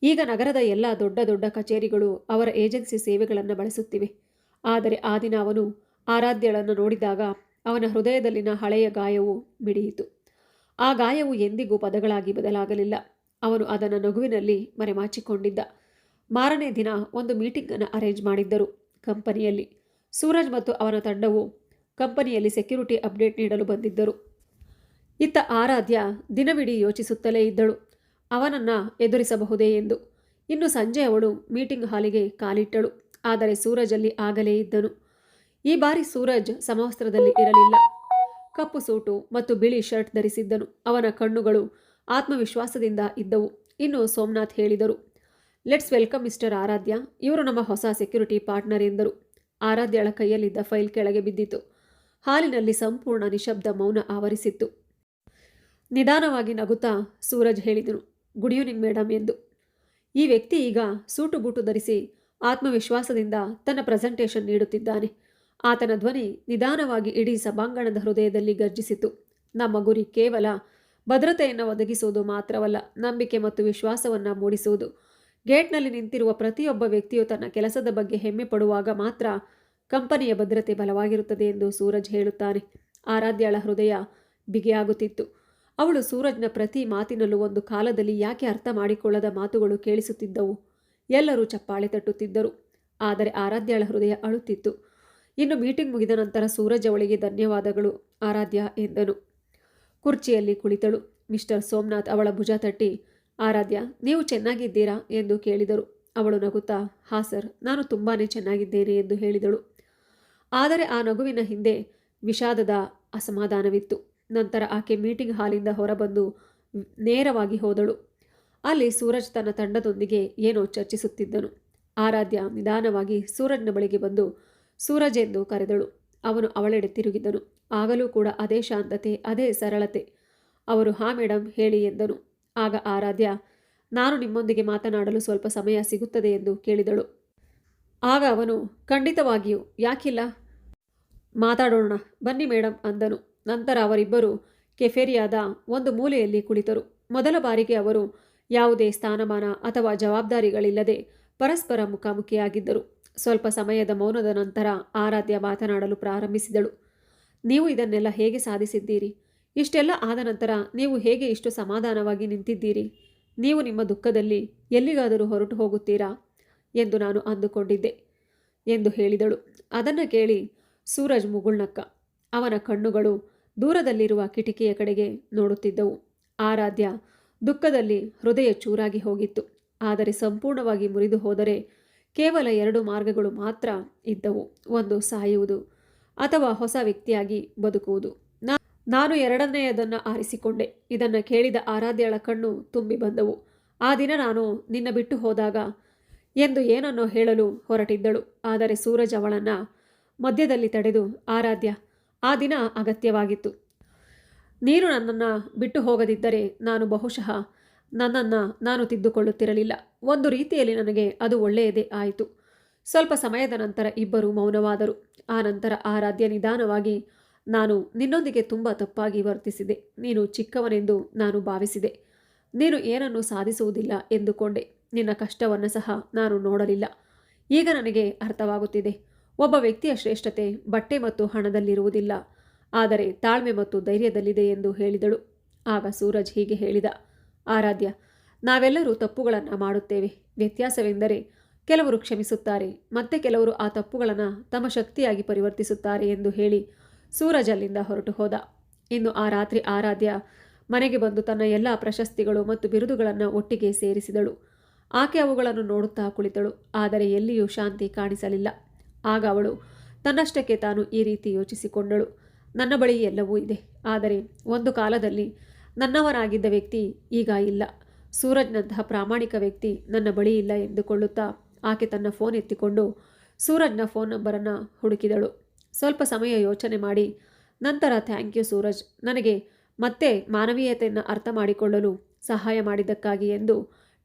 ಈಗ ನಗರದ ಎಲ್ಲ ದೊಡ್ಡ ದೊಡ್ಡ ಕಚೇರಿಗಳು ಅವರ ಏಜೆನ್ಸಿ ಸೇವೆಗಳನ್ನು ಬಳಸುತ್ತಿವೆ. ಆದರೆ ಆ ದಿನ ಅವನು ಆರಾಧ್ಯಳನ್ನು ನೋಡಿದಾಗ ಅವನ ಹೃದಯದಲ್ಲಿನ ಹಳೆಯ ಗಾಯವು ಮಿಡಿಯಿತು. ಆ ಗಾಯವು ಎಂದಿಗೂ ಪದಗಳಾಗಿ ಬದಲಾಗಲಿಲ್ಲ. ಅವನು ಅದನ್ನು ನಗುವಿನಲ್ಲಿ ಮರೆಮಾಚಿಕೊಂಡಿದ್ದ. ಮಾರನೇ ದಿನ ಒಂದು ಮೀಟಿಂಗನ್ನು ಅರೇಂಜ್ ಮಾಡಿದ್ದರು ಕಂಪನಿಯಲ್ಲಿ. ಸೂರಜ್ ಮತ್ತು ಅವನ ತಂಡವು ಕಂಪನಿಯಲ್ಲಿ ಸೆಕ್ಯೂರಿಟಿ ಅಪ್ಡೇಟ್ ನೀಡಲು ಬಂದಿದ್ದರು. ಇತ್ತ ಆರಾಧ್ಯ ದಿನವಿಡೀ ಯೋಚಿಸುತ್ತಲೇ ಇದ್ದಳು, ಅವನನ್ನು ಎದುರಿಸಬಹುದೇ ಎಂದು. ಇನ್ನು ಸಂಜೆ ಅವಳು ಮೀಟಿಂಗ್ ಹಾಲಿಗೆ ಕಾಲಿಟ್ಟಳು. ಆದರೆ ಸೂರಜ್ ಅಲ್ಲಿ ಆಗಲೇ ಇದ್ದನು. ಈ ಬಾರಿ ಸೂರಜ್ ಸಮವಸ್ತ್ರದಲ್ಲಿ ಇರಲಿಲ್ಲ. ಕಪ್ಪು ಸೂಟು ಮತ್ತು ಬಿಳಿ ಶರ್ಟ್ ಧರಿಸಿದ್ದನು. ಅವನ ಕಣ್ಣುಗಳು ಆತ್ಮವಿಶ್ವಾಸದಿಂದ ಇದ್ದವು. ಇನ್ನು ಸೋಮನಾಥ್ ಹೇಳಿದರು, ಲೆಟ್ಸ್ ವೆಲ್ಕಮ್ ಮಿಸ್ಟರ್ ಆರಾಧ್ಯ. ಇವರು ನಮ್ಮ ಹೊಸ ಸೆಕ್ಯೂರಿಟಿ ಪಾರ್ಟ್ನರ್ ಎಂದರು. ಆರಾಧ್ಯಳ ಕೈಯಲ್ಲಿದ್ದ ಫೈಲ್ ಕೆಳಗೆ ಬಿದ್ದಿತು. ಹಾಲಿನಲ್ಲಿ ಸಂಪೂರ್ಣ ನಿಶಬ್ದ ಮೌನ ಆವರಿಸಿತ್ತು. ನಿಧಾನವಾಗಿ ನಗುತ್ತಾ ಸೂರಜ್ ಹೇಳಿದನು, ಗುಡ್ ಈವ್ನಿಂಗ್ ಮೇಡಮ್ ಎಂದು. ಈ ವ್ಯಕ್ತಿ ಈಗ ಸೂಟು ಬೂಟು ಧರಿಸಿ ಆತ್ಮವಿಶ್ವಾಸದಿಂದ ತನ್ನ ಪ್ರೆಸೆಂಟೇಷನ್ ನೀಡುತ್ತಿದ್ದಾನೆ. ಆತನ ಧ್ವನಿ ನಿಧಾನವಾಗಿ ಇಡೀ ಸಭಾಂಗಣದ ಹೃದಯದಲ್ಲಿ ಗರ್ಜಿಸಿತು. ನಮ್ಮ ಗುರಿ ಕೇವಲ ಭದ್ರತೆಯನ್ನು ಒದಗಿಸುವುದು ಮಾತ್ರವಲ್ಲ, ನಂಬಿಕೆ ಮತ್ತು ವಿಶ್ವಾಸವನ್ನು ಮೂಡಿಸುವುದು. ಗೇಟ್ನಲ್ಲಿ ನಿಂತಿರುವ ಪ್ರತಿಯೊಬ್ಬ ವ್ಯಕ್ತಿಯು ತನ್ನ ಕೆಲಸದ ಬಗ್ಗೆ ಹೆಮ್ಮೆ ಪಡುವಾಗ ಮಾತ್ರ ಕಂಪನಿಯ ಭದ್ರತೆ ಬಲವಾಗಿರುತ್ತದೆ ಎಂದು ಸೂರಜ್ ಹೇಳುತ್ತಾನೆ. ಆರಾಧ್ಯಳ ಹೃದಯ ಬಿಗಿಯಾಗುತ್ತಿತ್ತು. ಅವಳು ಸೂರಜ್ನ ಪ್ರತಿ ಮಾತಿನಲ್ಲೂ ಒಂದು ಕಾಲದಲ್ಲಿ ಯಾಕೆ ಅರ್ಥ ಮಾಡಿಕೊಳ್ಳದ ಮಾತುಗಳು ಕೇಳಿಸುತ್ತಿದ್ದವು. ಎಲ್ಲರೂ ಚಪ್ಪಾಳೆ ತಟ್ಟುತ್ತಿದ್ದರು. ಆದರೆ ಆರಾಧ್ಯಳ ಹೃದಯ ಅಳುತ್ತಿತ್ತು. ಇನ್ನು ಮೀಟಿಂಗ್ ಮುಗಿದ ನಂತರ ಸೂರಜ್ ಅವಳಿಗೆ ಧನ್ಯವಾದಗಳು ಆರಾಧ್ಯ ಎಂದನು. ಕುರ್ಚಿಯಲ್ಲಿ ಕುಳಿತಳು. ಮಿಸ್ಟರ್ ಸೋಮನಾಥ್ ಅವಳ ಭುಜ ತಟ್ಟಿ, ಆರಾಧ್ಯ ನೀವು ಚೆನ್ನಾಗಿದ್ದೀರಾ ಎಂದು ಕೇಳಿದರು. ಅವಳು ನಗುತ್ತಾ, ಹಾ ಸರ್, ನಾನು ತುಂಬಾ ಚೆನ್ನಾಗಿದ್ದೇನೆ ಎಂದು ಹೇಳಿದಳು. ಆದರೆ ಆ ನಗುವಿನ ಹಿಂದೆ ವಿಷಾದದ ಅಸಮಾಧಾನವಿತ್ತು. ನಂತರ ಆಕೆ ಮೀಟಿಂಗ್ ಹಾಲಿಂದ ಹೊರಬಂದು ನೇರವಾಗಿ ಹೋದಳು. ಅಲ್ಲಿ ಸೂರಜ್ ತನ್ನ ತಂಡದೊಂದಿಗೆ ಏನೋ ಚರ್ಚಿಸುತ್ತಿದ್ದನು. ಆರಾಧ್ಯ ನಿಧಾನವಾಗಿ ಸೂರಜ್ನ ಬಳಿಗೆ ಬಂದು ಸೂರಜ್ ಎಂದು ಕರೆದಳು. ಅವನು ಅವಳೆಡೆ ತಿರುಗಿದನು. ಆಗಲೂ ಕೂಡ ಅದೇ ಶಾಂತತೆ, ಅದೇ ಸರಳತೆ. ಅವರು ಹಾ ಮೇಡಮ್ ಹೇಳಿ ಎಂದನು. ಆಗ ಆರಾಧ್ಯ, ನಾನು ನಿಮ್ಮೊಂದಿಗೆ ಮಾತನಾಡಲು ಸ್ವಲ್ಪ ಸಮಯ ಸಿಗುತ್ತದೆ ಎಂದು ಕೇಳಿದಳು. ಆಗ ಅವನು, ಖಂಡಿತವಾಗಿಯೂ, ಯಾಕಿಲ್ಲ, ಮಾತಾಡೋಣ ಬನ್ನಿ ಮೇಡಮ್ ಅಂದನು. ನಂತರ ಅವರಿಬ್ಬರು ಕೆಫೇರಿಯಾದ ಒಂದು ಮೂಲೆಯಲ್ಲಿ ಕುಳಿತರು. ಮೊದಲ ಬಾರಿಗೆ ಅವರು ಯಾವುದೇ ಸ್ಥಾನಮಾನ ಅಥವಾ ಜವಾಬ್ದಾರಿಗಳಿಲ್ಲದೆ ಪರಸ್ಪರ ಮುಖಾಮುಖಿಯಾಗಿದ್ದರು. ಸ್ವಲ್ಪ ಸಮಯದ ಮೌನದ ನಂತರ ಆರಾಧ್ಯ ಮಾತನಾಡಲು ಪ್ರಾರಂಭಿಸಿದಳು. ನೀವು ಇದನ್ನೆಲ್ಲ ಹೇಗೆ ಸಾಧಿಸಿದ್ದೀರಿ? ಇಷ್ಟೆಲ್ಲ ಆದ ನಂತರ ನೀವು ಹೇಗೆ ಇಷ್ಟು ಸಮಾಧಾನವಾಗಿ ನಿಂತಿದ್ದೀರಿ? ನೀವು ನಿಮ್ಮ ದುಃಖದಲ್ಲಿ ಎಲ್ಲಿಗಾದರೂ ಹೊರಟು ಹೋಗುತ್ತೀರಾ ಎಂದು ನಾನು ಅಂದುಕೊಂಡಿದ್ದೆ ಎಂದು ಹೇಳಿದಳು. ಅದನ್ನು ಕೇಳಿ ಸೂರಜ್ ಮುಗುಳ್ನಕ್ಕ. ಅವನ ಕಣ್ಣುಗಳು ದೂರದಲ್ಲಿರುವ ಕಿಟಕಿಯ ಕಡೆಗೆ ನೋಡುತ್ತಿದ್ದವು. ಆರಾಧ್ಯ ದುಃಖದಲ್ಲಿ ಹೃದಯ ಚೂರಾಗಿ ಹೋಗಿತ್ತು. ಆದರೆ ಸಂಪೂರ್ಣವಾಗಿ ಮುರಿದು ಹೋದರೆ ಕೇವಲ 2 ಮಾರ್ಗಗಳು ಮಾತ್ರ ಇದ್ದವು. ಒಂದು ಸಾಯುವುದು ಅಥವಾ ಹೊಸ ವ್ಯಕ್ತಿಯಾಗಿ ಬದುಕುವುದು. ನಾನು ಎರಡನೆಯದನ್ನು ಆರಿಸಿಕೊಂಡೆ. ಇದನ್ನು ಕೇಳಿದ ಆರಾಧ್ಯಳ ಕಣ್ಣು ತುಂಬಿ ಬಂದವು. ಆ ದಿನ ನಾನು ನಿನ್ನ ಬಿಟ್ಟು ಹೋದಾಗ ಎಂದು ಏನನ್ನೋ ಹೇಳಲು ಹೊರಟಿದ್ದಳು. ಆದರೆ ಸೂರಜ್ ಅವಳನ್ನು ಮಧ್ಯದಲ್ಲಿ ತಡೆದು, ಆರಾಧ್ಯ, ಆ ದಿನ ಅಗತ್ಯವಾಗಿತ್ತು. ನೀನು ನನ್ನನ್ನು ಬಿಟ್ಟು ಹೋಗದಿದ್ದರೆ ನಾನು ಬಹುಶಃ ನನ್ನನ್ನು ನಾನು ತಿದ್ದುಕೊಳ್ಳುತ್ತಿರಲಿಲ್ಲ. ಒಂದು ರೀತಿಯಲ್ಲಿ ನನಗೆ ಅದು ಒಳ್ಳೆಯದೇ ಆಯಿತು. ಸ್ವಲ್ಪ ಸಮಯದ ನಂತರ ಇಬ್ಬರು ಮೌನವಾದರು. ಆ ನಂತರ ಆರಾಧ್ಯ ನಿಧಾನವಾಗಿ, ನಾನು ನಿನ್ನೊಂದಿಗೆ ತುಂಬ ತಪ್ಪಾಗಿ ವರ್ತಿಸಿದೆ. ನೀನು ಚಿಕ್ಕವನೆಂದು ನಾನು ಭಾವಿಸಿದೆ. ನೀನು ಏನನ್ನೂ ಸಾಧಿಸುವುದಿಲ್ಲ ಎಂದುಕೊಂಡೆ. ನಿನ್ನ ಕಷ್ಟವನ್ನು ಸಹ ನಾನು ನೋಡಲಿಲ್ಲ. ಈಗ ನನಗೆ ಅರ್ಥವಾಗುತ್ತಿದೆ. ಒಬ್ಬ ವ್ಯಕ್ತಿಯ ಶ್ರೇಷ್ಠತೆ ಬಟ್ಟೆ ಮತ್ತು ಹಣದಲ್ಲಿರುವುದಿಲ್ಲ, ಆದರೆ ತಾಳ್ಮೆ ಮತ್ತು ಧೈರ್ಯದಲ್ಲಿದೆ ಎಂದು ಹೇಳಿದಳು. ಆಗ ಸೂರಜ್ ಹೀಗೆ ಹೇಳಿದ, ಆರಾಧ್ಯ, ನಾವೆಲ್ಲರೂ ತಪ್ಪುಗಳನ್ನು ಮಾಡುತ್ತೇವೆ. ವ್ಯತ್ಯಾಸವೆಂದರೆ ಕೆಲವರು ಕ್ಷಮಿಸುತ್ತಾರೆ, ಮತ್ತೆ ಕೆಲವರು ಆ ತಪ್ಪುಗಳನ್ನು ತಮ್ಮ ಶಕ್ತಿಯಾಗಿ ಪರಿವರ್ತಿಸುತ್ತಾರೆ ಎಂದು ಹೇಳಿ ಸೂರಜ್ ಅಲ್ಲಿಂದ ಹೊರಟು ಹೋದ. ಇನ್ನು ಆ ರಾತ್ರಿ ಆರಾಧ್ಯ ಮನೆಗೆ ಬಂದು ತನ್ನ ಎಲ್ಲ ಪ್ರಶಸ್ತಿಗಳು ಮತ್ತು ಬಿರುದುಗಳನ್ನು ಒಟ್ಟಿಗೆ ಸೇರಿಸಿದಳು. ಆಕೆ ಅವುಗಳನ್ನು ನೋಡುತ್ತಾ ಕುಳಿತಳು. ಆದರೆ ಎಲ್ಲಿಯೂ ಶಾಂತಿ ಕಾಣಿಸಲಿಲ್ಲ. ಆಗ ಅವಳು ತನ್ನಷ್ಟಕ್ಕೆ ತಾನು ಈ ರೀತಿ ಯೋಚಿಸಿಕೊಂಡಳು, ನನ್ನ ಬಳಿ ಎಲ್ಲವೂ ಇದೆ, ಆದರೆ ಒಂದು ಕಾಲದಲ್ಲಿ ನನ್ನವನಾಗಿದ್ದ ವ್ಯಕ್ತಿ ಈಗ ಇಲ್ಲ. ಸೂರಜ್ನಂತಹ ಪ್ರಾಮಾಣಿಕ ವ್ಯಕ್ತಿ ನನ್ನ ಬಳಿ ಇಲ್ಲ ಎಂದುಕೊಳ್ಳುತ್ತಾ ಆಕೆ ತನ್ನ ಫೋನ್ ಎತ್ತಿಕೊಂಡು ಸೂರಜ್ನ ಫೋನ್ ನಂಬರನ್ನು ಹುಡುಕಿದಳು. ಸ್ವಲ್ಪ ಸಮಯ ಯೋಚನೆ ಮಾಡಿ ನಂತರ, ಥ್ಯಾಂಕ್ ಯು ಸೂರಜ್, ನನಗೆ ಮತ್ತೆ ಮಾನವೀಯತೆಯನ್ನು ಅರ್ಥ ಮಾಡಿಕೊಳ್ಳಲು ಸಹಾಯ ಮಾಡಿದ್ದಕ್ಕಾಗಿ ಎಂದು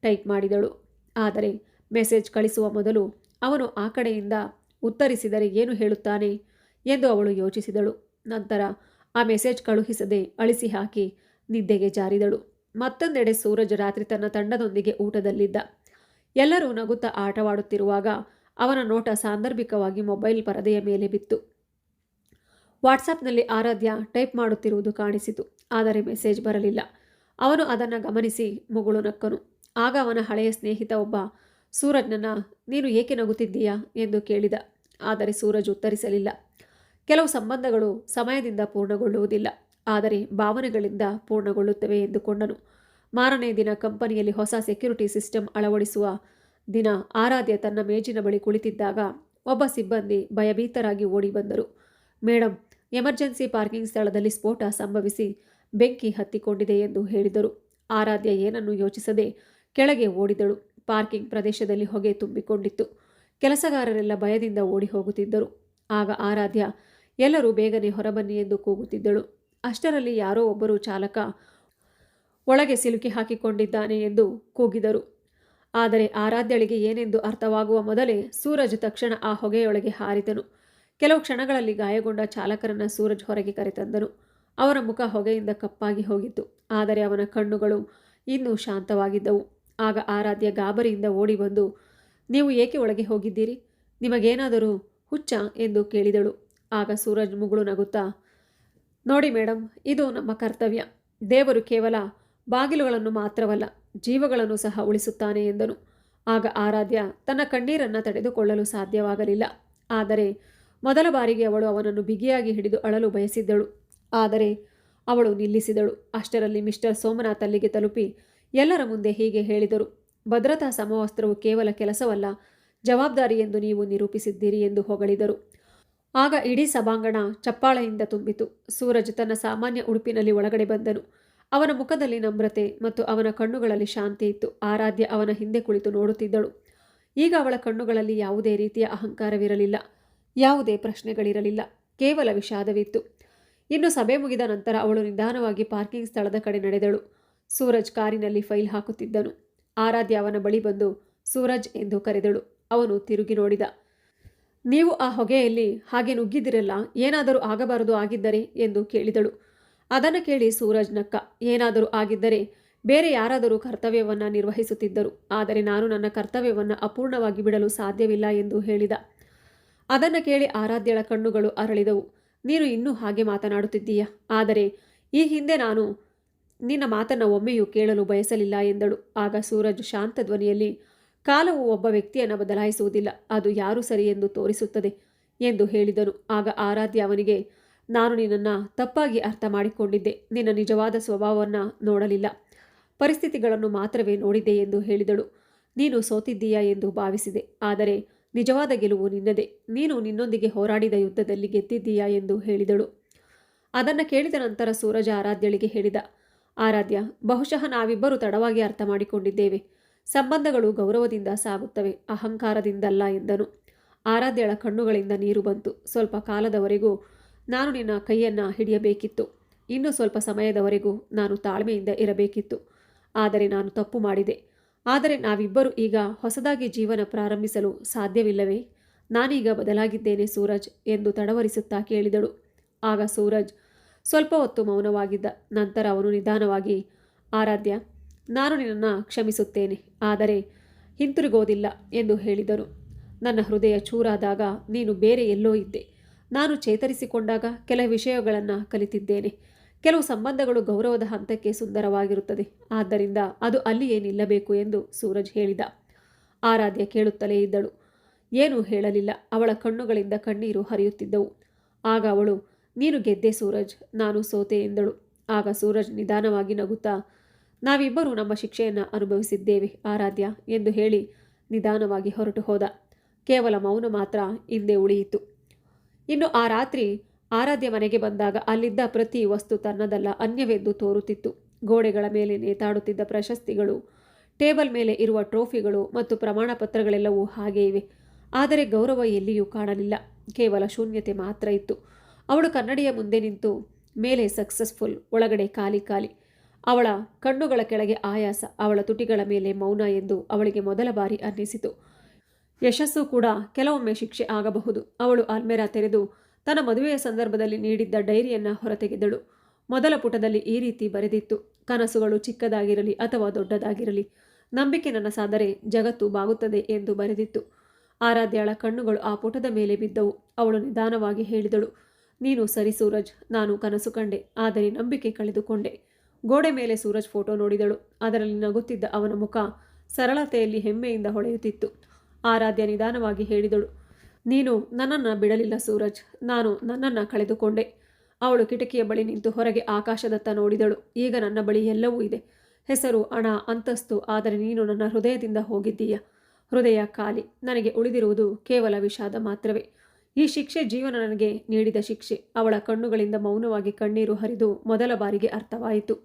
ಟೈಪ್ ಮಾಡಿದಳು. ಆದರೆ ಮೆಸೇಜ್ ಕಳಿಸುವ ಮೊದಲು ಅವನು ಆ ಕಡೆಯಿಂದ ಉತ್ತರಿಸಿದರೆ ಏನು ಹೇಳುತ್ತಾನೆ ಎಂದು ಅವಳು ಯೋಚಿಸಿದಳು. ನಂತರ ಆ ಮೆಸೇಜ್ ಕಳುಹಿಸದೆ ಅಳಿಸಿ ಹಾಕಿ ನಿದ್ದೆಗೆ ಜಾರಿದಳು. ಮತ್ತೊಂದೆಡೆ ಸೂರಜ್ ರಾತ್ರಿ ತನ್ನ ತಂಡದೊಂದಿಗೆ ಊಟದಲ್ಲಿದ್ದ. ಎಲ್ಲರೂ ನಗುತ್ತಾ ಆಟವಾಡುತ್ತಿರುವಾಗ ಅವನ ನೋಟ ಸಾಂದರ್ಭಿಕವಾಗಿ ಮೊಬೈಲ್ ಪರದೆಯ ಮೇಲೆ ಬಿತ್ತು. ವಾಟ್ಸಾಪ್ನಲ್ಲಿ ಆರಾಧ್ಯ ಟೈಪ್ ಮಾಡುತ್ತಿರುವುದು ಕಾಣಿಸಿತು. ಆದರೆ ಮೆಸೇಜ್ ಬರಲಿಲ್ಲ. ಅವನು ಅದನ್ನು ಗಮನಿಸಿ ಮುಗುಳು ನಕ್ಕನು. ಆಗ ಅವನ ಹಳೆಯ ಸ್ನೇಹಿತ ಒಬ್ಬ ಸೂರಜ್ನನ್ನ ನೀನು ಏಕೆ ನಗುತ್ತಿದ್ದೀಯಾ ಎಂದು ಕೇಳಿದ. ಆದರೆ ಸೂರಜ್ ಉತ್ತರಿಸಲಿಲ್ಲ. ಕೆಲವು ಸಂಬಂಧಗಳು ಸಮಯದಿಂದ ಪೂರ್ಣಗೊಳ್ಳುವುದಿಲ್ಲ, ಆದರೆ ಭಾವನೆಗಳಿಂದ ಪೂರ್ಣಗೊಳ್ಳುತ್ತವೆ ಎಂದುಕೊಂಡನು. ಮಾರನೇ ದಿನ ಕಂಪನಿಯಲ್ಲಿ ಹೊಸ ಸೆಕ್ಯುರಿಟಿ ಸಿಸ್ಟಮ್ ಅಳವಡಿಸುವ ದಿನ ಆರಾಧ್ಯ ತನ್ನ ಮೇಜಿನ ಬಳಿ ಕುಳಿತಿದ್ದಾಗ ಒಬ್ಬ ಸಿಬ್ಬಂದಿ ಭಯಭೀತರಾಗಿ ಓಡಿ ಬಂದರು. ಮೇಡಮ್, ಎಮರ್ಜೆನ್ಸಿ ಪಾರ್ಕಿಂಗ್ ಸ್ಥಳದಲ್ಲಿ ಸ್ಫೋಟ ಸಂಭವಿಸಿ ಬೆಂಕಿ ಹತ್ತಿಕೊಂಡಿದೆ ಎಂದು ಹೇಳಿದರು. ಆರಾಧ್ಯ ಏನನ್ನೂ ಯೋಚಿಸದೆ ಕೆಳಗೆ ಓಡಿದಳು. ಪಾರ್ಕಿಂಗ್ ಪ್ರದೇಶದಲ್ಲಿ ಹೊಗೆ ತುಂಬಿಕೊಂಡಿತ್ತು. ಕೆಲಸಗಾರರೆಲ್ಲ ಭಯದಿಂದ ಓಡಿ ಹೋಗುತ್ತಿದ್ದರು. ಆಗ ಆರಾಧ್ಯ ಎಲ್ಲರೂ ಬೇಗನೆ ಹೊರಬನ್ನಿ ಎಂದು ಕೂಗುತ್ತಿದ್ದಳು. ಅಷ್ಟರಲ್ಲಿ ಯಾರೋ ಒಬ್ಬರು ಚಾಲಕ ಒಳಗೆ ಸಿಲುಕಿ ಹಾಕಿಕೊಂಡಿದ್ದಾನೆ ಎಂದು ಕೂಗಿದರು. ಆದರೆ ಆರಾಧ್ಯಳಿಗೆ ಏನೆಂದು ಅರ್ಥವಾಗುವ ಮೊದಲೇ ಸೂರಜ್ ತಕ್ಷಣ ಆ ಹೊಗೆಯೊಳಗೆ ಹಾರಿದನು. ಕೆಲವು ಕ್ಷಣಗಳಲ್ಲಿ ಗಾಯಗೊಂಡ ಚಾಲಕರನ್ನು ಸೂರಜ್ ಹೊರಗೆ ಕರೆತಂದನು. ಅವರ ಮುಖ ಹೊಗೆಯಿಂದ ಕಪ್ಪಾಗಿ ಹೋಗಿತ್ತು, ಆದರೆ ಅವನ ಕಣ್ಣುಗಳು ಇನ್ನೂ ಶಾಂತವಾಗಿದ್ದವು. ಆಗ ಆರಾಧ್ಯ ಗಾಬರಿಯಿಂದ ಓಡಿ ಬಂದು, ನೀವು ಏಕೆ ಒಳಗೆ ಹೋಗಿದ್ದೀರಿ? ನಿಮಗೇನಾದರೂ ಹುಚ್ಚ ಎಂದು ಕೇಳಿದಳು. ಆಗ ಸೂರಜ್ ಮುಗುಳು ನಗುತ್ತಾ, ನೋಡಿ ಮೇಡಮ್, ಇದು ನಮ್ಮ ಕರ್ತವ್ಯ. ದೇವರು ಕೇವಲ ಬಾಗಿಲುಗಳನ್ನು ಮಾತ್ರವಲ್ಲ, ಜೀವಗಳನ್ನು ಸಹ ಉಳಿಸುತ್ತಾನೆ ಎಂದನು. ಆಗ ಆರಾಧ್ಯ ತನ್ನ ಕಣ್ಣೀರನ್ನು ತಡೆದುಕೊಳ್ಳಲು ಸಾಧ್ಯವಾಗಲಿಲ್ಲ. ಆದರೆ ಮೊದಲ ಬಾರಿಗೆ ಅವಳು ಅವನನ್ನು ಬಿಗಿಯಾಗಿ ಹಿಡಿದು ಅಳಲು ಬಯಸಿದ್ದಳು. ಆದರೆ ಅವಳು ನಿಲ್ಲಿಸಿದಳು. ಅಷ್ಟರಲ್ಲಿ ಮಿಸ್ಟರ್ ಸೋಮನಾಥ್ ಅಲ್ಲಿಗೆ ತಲುಪಿ ಎಲ್ಲರ ಮುಂದೆ ಹೀಗೆ ಹೇಳಿದರು. ಭದ್ರತಾ ಸಮವಸ್ತ್ರವು ಕೇವಲ ಕೆಲಸವಲ್ಲ, ಜವಾಬ್ದಾರಿ ಎಂದು ನೀವು ನಿರೂಪಿಸಿದ್ದೀರಿ ಎಂದು ಹೊಗಳಿದರು. ಆಗ ಇಡೀ ಸಭಾಂಗಣ ಚಪ್ಪಾಳೆಯಿಂದ ತುಂಬಿತು. ಸೂರಜ್ ತನ್ನ ಸಾಮಾನ್ಯ ಉಡುಪಿನಲ್ಲಿ ಒಳಗಡೆ ಬಂದನು. ಅವನ ಮುಖದಲ್ಲಿ ನಮ್ರತೆ ಮತ್ತು ಅವನ ಕಣ್ಣುಗಳಲ್ಲಿ ಶಾಂತಿ ಇತ್ತು. ಆರಾಧ್ಯ ಅವನ ಹಿಂದೆ ಕುಳಿತು ನೋಡುತ್ತಿದ್ದಳು. ಈಗ ಅವಳ ಕಣ್ಣುಗಳಲ್ಲಿ ಯಾವುದೇ ರೀತಿಯ ಅಹಂಕಾರವಿರಲಿಲ್ಲ, ಯಾವುದೇ ಪ್ರಶ್ನೆಗಳಿರಲಿಲ್ಲ, ಕೇವಲ ವಿಷಾದವಿತ್ತು. ಇನ್ನು ಸಭೆ ಮುಗಿದ ನಂತರ ಅವಳು ನಿಧಾನವಾಗಿ ಪಾರ್ಕಿಂಗ್ ಸ್ಥಳದ ಕಡೆ ನಡೆದಳು. ಸೂರಜ್ ಕಾರಿನಲ್ಲಿ ಫೈಲ್ ಹಾಕುತ್ತಿದ್ದನು. ಆರಾಧ್ಯ ಅವನ ಬಳಿ ಬಂದು ಸೂರಜ್ ಎಂದು ಕರೆದಳು. ಅವನು ತಿರುಗಿ ನೋಡಿದ. ನೀವು ಆ ಹೊಗೆಯಲ್ಲಿ ಹಾಗೆ ನುಗ್ಗಿದಿರಲ್ಲ, ಏನಾದರೂ ಆಗಬಾರದು ಆಗಿದ್ದರೆ ಎಂದು ಕೇಳಿದಳು. ಅದನ್ನು ಕೇಳಿ ಸೂರಜ್ ನಕ್ಕ. ಏನಾದರೂ ಆಗಿದ್ದರೆ ಬೇರೆ ಯಾರಾದರೂ ಕರ್ತವ್ಯವನ್ನು ನಿರ್ವಹಿಸುತ್ತಿದ್ದರು, ಆದರೆ ನಾನು ನನ್ನ ಕರ್ತವ್ಯವನ್ನು ಅಪೂರ್ಣವಾಗಿ ಬಿಡಲು ಸಾಧ್ಯವಿಲ್ಲ ಎಂದು ಹೇಳಿದ. ಅದನ್ನು ಕೇಳಿ ಆರಾಧ್ಯಳ ಕಣ್ಣುಗಳು ಅರಳಿದವು. ನೀನು ಇನ್ನೂ ಹಾಗೆ ಮಾತನಾಡುತ್ತಿದ್ದೀಯ, ಆದರೆ ಈ ಹಿಂದೆ ನಾನು ನಿನ್ನ ಮಾತನ್ನು ಒಮ್ಮೆಯೂ ಕೇಳಲು ಬಯಸಲಿಲ್ಲ ಎಂದಳು. ಆಗ ಸೂರಜ್ ಶಾಂತ ಧ್ವನಿಯಲ್ಲಿ, ಕಾಲವು ಒಬ್ಬ ವ್ಯಕ್ತಿಯನ್ನು ಬದಲಾಯಿಸುವುದಿಲ್ಲ, ಅದು ಯಾರು ಸರಿ ಎಂದು ತೋರಿಸುತ್ತದೆ ಎಂದು ಹೇಳಿದನು. ಆಗ ಆರಾಧ್ಯ ಅವನಿಗೆ, ನಾನು ನಿನ್ನನ್ನು ತಪ್ಪಾಗಿ ಅರ್ಥ ಮಾಡಿಕೊಂಡಿದ್ದೆ, ನಿನ್ನ ನಿಜವಾದ ಸ್ವಭಾವವನ್ನು ನೋಡಲಿಲ್ಲ, ಪರಿಸ್ಥಿತಿಗಳನ್ನು ಮಾತ್ರವೇ ನೋಡಿದ್ದೆ ಎಂದು ಹೇಳಿದಳು. ನೀನು ಸೋತಿದ್ದೀಯಾ ಎಂದು ಭಾವಿಸಿದೆ, ಆದರೆ ನಿಜವಾದ ಗೆಲುವು ನಿನ್ನದೇ. ನೀನು ನಿನ್ನೊಂದಿಗೆ ಹೋರಾಡಿದ ಯುದ್ಧದಲ್ಲಿ ಗೆದ್ದಿದ್ದೀಯಾ ಎಂದು ಹೇಳಿದಳು. ಅದನ್ನು ಕೇಳಿದ ನಂತರ ಸೂರಜ ಆರಾಧ್ಯಳಿಗೆ ಹೇಳಿದ, ಆರಾಧ್ಯ, ಬಹುಶಃ ನಾವಿಬ್ಬರು ತಡವಾಗಿ ಅರ್ಥ ಮಾಡಿಕೊಂಡಿದ್ದೇವೆ. ಸಂಬಂಧಗಳು ಗೌರವದಿಂದ ಸಾಗುತ್ತವೆ, ಅಹಂಕಾರದಿಂದಲ್ಲ ಎಂದನು. ಆರಾಧ್ಯಳ ಕಣ್ಣುಗಳಿಂದ ನೀರು ಬಂತು. ಸ್ವಲ್ಪ ಕಾಲದವರೆಗೂ ನಾನು ನಿನ್ನ ಕೈಯನ್ನು ಹಿಡಿಯಬೇಕಿತ್ತು, ಇನ್ನೂ ಸ್ವಲ್ಪ ಸಮಯದವರೆಗೂ ನಾನು ತಾಳ್ಮೆಯಿಂದ ಇರಬೇಕಿತ್ತು, ಆದರೆ ನಾನು ತಪ್ಪು ಮಾಡಿದೆ. ಆದರೆ ನಾವಿಬ್ಬರು ಈಗ ಹೊಸದಾಗಿ ಜೀವನ ಪ್ರಾರಂಭಿಸಲು ಸಾಧ್ಯವಿಲ್ಲವೇ? ನಾನೀಗ ಬದಲಾಗಿದ್ದೇನೆ ಸೂರಜ್ ಎಂದು ತಡವರಿಸುತ್ತಾ ಕೇಳಿದಳು. ಆಗ ಸೂರಜ್ ಸ್ವಲ್ಪ ಹೊತ್ತು ಮೌನವಾಗಿದ್ದ. ನಂತರ ಅವನು ನಿಧಾನವಾಗಿ, ಆರಾಧ್ಯ, ನಾನು ನಿನ್ನನ್ನು ಕ್ಷಮಿಸುತ್ತೇನೆ, ಆದರೆ ಹಿಂತಿರುಗೋದಿಲ್ಲ ಎಂದು ಹೇಳಿದನು. ನನ್ನ ಹೃದಯ ಚೂರಾದಾಗ ನೀನು ಬೇರೆ ಎಲ್ಲೋ ಇದ್ದೆ. ನಾನು ಚೇತರಿಸಿಕೊಂಡಾಗ ಕೆಲ ವಿಷಯಗಳನ್ನು ಕಲಿತಿದ್ದೇನೆ. ಕೆಲವು ಸಂಬಂಧಗಳು ಗೌರವದ ಹಂತಕ್ಕೆ ಸುಂದರವಾಗಿರುತ್ತದೆ, ಆದ್ದರಿಂದ ಅದು ಅಲ್ಲಿಯೇ ನಿಲ್ಲಬೇಕು ಎಂದು ಸೂರಜ್ ಹೇಳಿದ. ಆರಾಧ್ಯ ಕೇಳುತ್ತಲೇ ಇದ್ದಳು, ಏನೂ ಹೇಳಲಿಲ್ಲ. ಅವಳ ಕಣ್ಣುಗಳಿಂದ ಕಣ್ಣೀರು ಹರಿಯುತ್ತಿದ್ದವು. ಆಗ ಅವಳು, ನೀನು ಗೆದ್ದೆ ಸೂರಜ್, ನಾನು ಸೋತೆ ಎಂದಳು. ಆಗ ಸೂರಜ್ ನಿಧಾನವಾಗಿ ನಗುತ್ತಾ, ನಾವಿಬ್ಬರೂ ನಮ್ಮ ಶಿಕ್ಷೆಯನ್ನು ಅನುಭವಿಸಿದ್ದೇವೆ ಆರಾಧ್ಯ ಎಂದು ಹೇಳಿ ನಿಧಾನವಾಗಿ ಹೊರಟು ಹೋದ. ಕೇವಲ ಮೌನ ಮಾತ್ರ ಹಿಂದೆ ಉಳಿಯಿತು. ಇನ್ನು ಆ ರಾತ್ರಿ ಆರಾಧ್ಯ ಮನೆಗೆ ಬಂದಾಗ ಅಲ್ಲಿದ್ದ ಪ್ರತಿ ವಸ್ತು ತನ್ನದಲ್ಲ, ಅನ್ಯವೆಂದು ತೋರುತ್ತಿತ್ತು. ಗೋಡೆಗಳ ಮೇಲೆ ನೇತಾಡುತ್ತಿದ್ದ ಪ್ರಶಸ್ತಿಗಳು, ಟೇಬಲ್ ಮೇಲೆ ಇರುವ ಟ್ರೋಫಿಗಳು ಮತ್ತು ಪ್ರಮಾಣ ಪತ್ರಗಳೆಲ್ಲವೂ ಹಾಗೇ ಇವೆ. ಆದರೆ ಗೌರವ ಎಲ್ಲಿಯೂ ಕಾಣಲಿಲ್ಲ, ಕೇವಲ ಶೂನ್ಯತೆ ಮಾತ್ರ ಇತ್ತು. ಅವಳು ಕನ್ನಡಿಯ ಮುಂದೆ ನಿಂತು, ಮೇಲೆ ಸಕ್ಸಸ್ಫುಲ್, ಒಳಗಡೆ ಖಾಲಿ ಖಾಲಿ. ಅವಳ ಕಣ್ಣುಗಳ ಕೆಳಗೆ ಆಯಾಸ, ಅವಳ ತುಟಿಗಳ ಮೇಲೆ ಮೌನ ಎಂದು ಅವಳಿಗೆ ಮೊದಲ ಬಾರಿ ಅನ್ನಿಸಿತು. ಯಶಸ್ಸು ಕೂಡ ಕೆಲವೊಮ್ಮೆ ಶಿಕ್ಷೆ ಆಗಬಹುದು. ಅವಳು ಅಲ್ಮೆರಾ ತೆರೆದು ತನ್ನ ಮದುವೆಯ ಸಂದರ್ಭದಲ್ಲಿ ನೀಡಿದ್ದ ಡೈರಿಯನ್ನು ಹೊರತೆಗೆದಳು. ಮೊದಲ ಪುಟದಲ್ಲಿ ಈ ರೀತಿ ಬರೆದಿತ್ತು, ಕನಸುಗಳು ಚಿಕ್ಕದಾಗಿರಲಿ ಅಥವಾ ದೊಡ್ಡದಾಗಿರಲಿ, ನಂಬಿಕೆ ನನಸಾದರೆ ಜಗತ್ತು ಬಾಗುತ್ತದೆ ಎಂದು ಬರೆದಿತ್ತು. ಆರಾಧ್ಯಳ ಕಣ್ಣುಗಳು ಆ ಪುಟದ ಮೇಲೆ ಬಿದ್ದವು. ಅವಳು ನಿಧಾನವಾಗಿ ಹೇಳಿದಳು, ನೀನು ಸರಿ ಸೂರಜ್, ನಾನು ಕನಸು ಕಂಡೆ, ಆದರೆ ನಂಬಿಕೆ ಕಳೆದುಕೊಂಡೆ. ಗೋಡೆ ಮೇಲೆ ಸೂರಜ್ ಫೋಟೋ ನೋಡಿದಳು. ಅದರಲ್ಲಿ ನಗುತ್ತಿದ್ದ ಅವನ ಮುಖ ಸರಳತೆಯಲ್ಲಿ ಹೆಮ್ಮೆಯಿಂದ ಹೊಳೆಯುತ್ತಿತ್ತು. ಆರಾಧ್ಯ ನಿಧಾನವಾಗಿ ಹೇಳಿದಳು, ನೀನು ನನ್ನನ್ನು ಬಿಡಲಿಲ್ಲ ಸೂರಜ್, ನಾನು ನನ್ನನ್ನು ಕಳೆದುಕೊಂಡೆ. ಅವಳು ಕಿಟಕಿಯ ಬಳಿ ನಿಂತು ಹೊರಗೆ ಆಕಾಶದತ್ತ ನೋಡಿದಳು. ಈಗ ನನ್ನ ಬಳಿ ಎಲ್ಲವೂ ಇದೆ, ಹೆಸರು, ಹಣ, ಅಂತಸ್ತು, ಆದರೆ ನೀನು ನನ್ನ ಹೃದಯದಿಂದ ಹೋಗಿದ್ದೀಯ. ಹೃದಯ ಖಾಲಿ. ನನಗೆ ಉಳಿದಿರುವುದು ಕೇವಲ ವಿಷಾದ ಮಾತ್ರವೇ. ಈ ಶಿಕ್ಷೆ ಜೀವನ ನನಗೆ ನೀಡಿದ ಶಿಕ್ಷೆ. ಅವಳ ಕಣ್ಣುಗಳಿಂದ ಮೌನವಾಗಿ ಕಣ್ಣೀರು ಹರಿದು ಮೊದಲ ಬಾರಿಗೆ ಅರ್ಥವಾಯಿತು.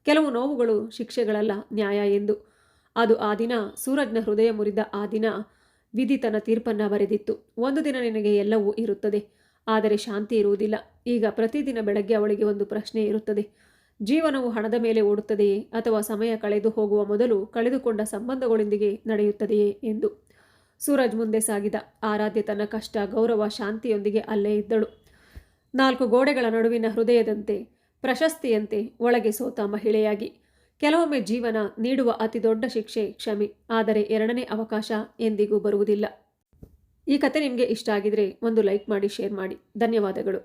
ಕೆಲವು ನೋವುಗಳು ಶಿಕ್ಷೆಗಳಲ್ಲ, ನ್ಯಾಯ ಎಂದು. ಅದು ಆ ದಿನ ಸೂರಜ್ನ ಹೃದಯ ಮುರಿದ ಆ ದಿನ ವಿಧಿ ತನ್ನ ತೀರ್ಪನ್ನು ಬರೆದಿತ್ತು. ಒಂದು ದಿನ ನಿನಗೆ ಎಲ್ಲವೂ ಇರುತ್ತದೆ, ಆದರೆ ಶಾಂತಿ ಇರುವುದಿಲ್ಲ. ಈಗ ಪ್ರತಿದಿನ ಬೆಳಗ್ಗೆ ಅವಳಿಗೆ ಒಂದು ಪ್ರಶ್ನೆ ಇರುತ್ತದೆ. ಜೀವನವು ಹಣದ ಮೇಲೆ ಓಡುತ್ತದೆಯೇ, ಅಥವಾ ಸಮಯ ಕಳೆದು ಹೋಗುವ ಮೊದಲು ಕಳೆದುಕೊಂಡ ಸಂಬಂಧಗಳೊಂದಿಗೆ ನಡೆಯುತ್ತದೆಯೇ ಎಂದು. ಸೂರಜ್ ಮುಂದೆ ಸಾಗಿದ. ಆರಾಧ್ಯ ತನ್ನ ಕಷ್ಟ, ಗೌರವ, ಶಾಂತಿಯೊಂದಿಗೆ ಅಲ್ಲೇ ಇದ್ದಳು. 4 ಗೋಡೆಗಳ ನಡುವಿನ ಹೃದಯದಂತೆ, ಪ್ರಶಸ್ತಿಯಂತೆ ಒಳಗೆ ಸೋತ ಮಹಿಳೆಯಾಗಿ. ಕೆಲವೊಮ್ಮೆ ಜೀವನ ನೀಡುವ ಅತಿ ದೊಡ್ಡ ಶಿಕ್ಷೆ ಕ್ಷಮೆ, ಆದರೆ ಎರಡನೇ ಅವಕಾಶ ಎಂದಿಗೂ ಬರುವುದಿಲ್ಲ. ಈ ಕತೆ ನಿಮಗೆ ಇಷ್ಟ ಆಗಿದ್ರೆ ಒಂದು ಲೈಕ್ ಮಾಡಿ, ಶೇರ್ ಮಾಡಿ. ಧನ್ಯವಾದಗಳು.